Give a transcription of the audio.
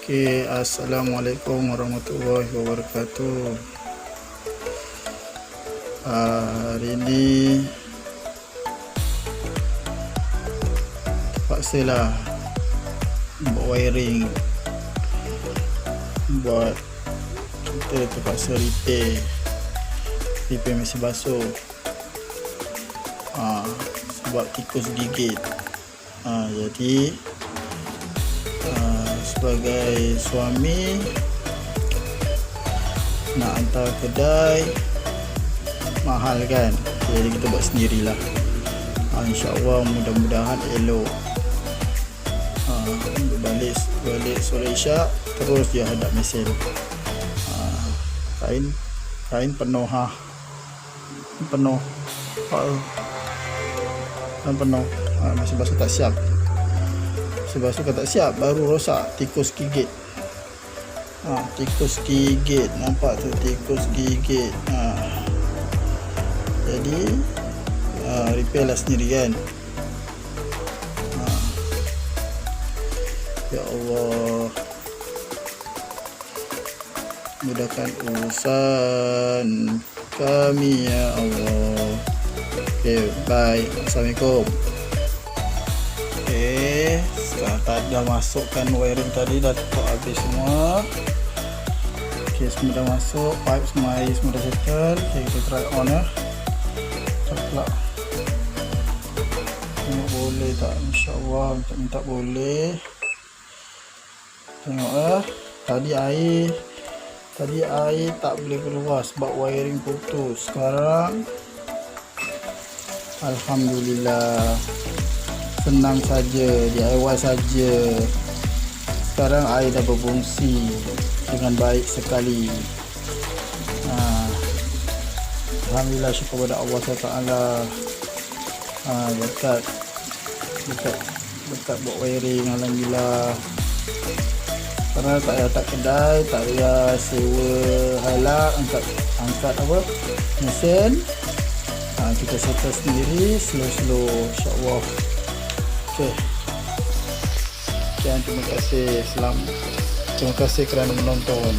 Oke, assalamualaikum warahmatullahi wabarakatuh. Hari ini terpaksalah buat wiring, buat kita terpaksa repair mesin basuh sebab tikus gigit. Jadi sebagai suami nak hantar kedai mahal kan, jadi kita buat sendirilah. InsyaAllah mudah-mudahan elok. Balik sore isyak terus dia hadap mesin. Kain penuh penuh mesin basuh tak siap. Mesin basuh tak siap baru rosak, tikus gigit. Tikus gigit, nampak tu, tikus gigit. Jadi repair lah sendiri kan. Ya Allah, mudahkan urusan kami ya Allah. Okay, bye. Assalamualaikum. Setelah dah masukkan wiring tadi, dah tutup habis semua. Okay, semua dah masuk, pipe semua, air semua dah settle. Okay, kita try on ya. Cakap tengok boleh tak, insyaAllah minta boleh. Tengok tadi air tak boleh keluar sebab wiring putus. Sekarang alhamdulillah, senang saja, DIY saja. Sekarang air dah berfungsi dengan baik sekali. Alhamdulillah, syukur kepada Allah SWT. Dekat buat wiring, alhamdulillah. Karena tak payah tak kedai, tak payah sewa halak, angkat mesin. Kita settle sendiri, slow insyaAllah. Okay. Terima kasih kerana menonton.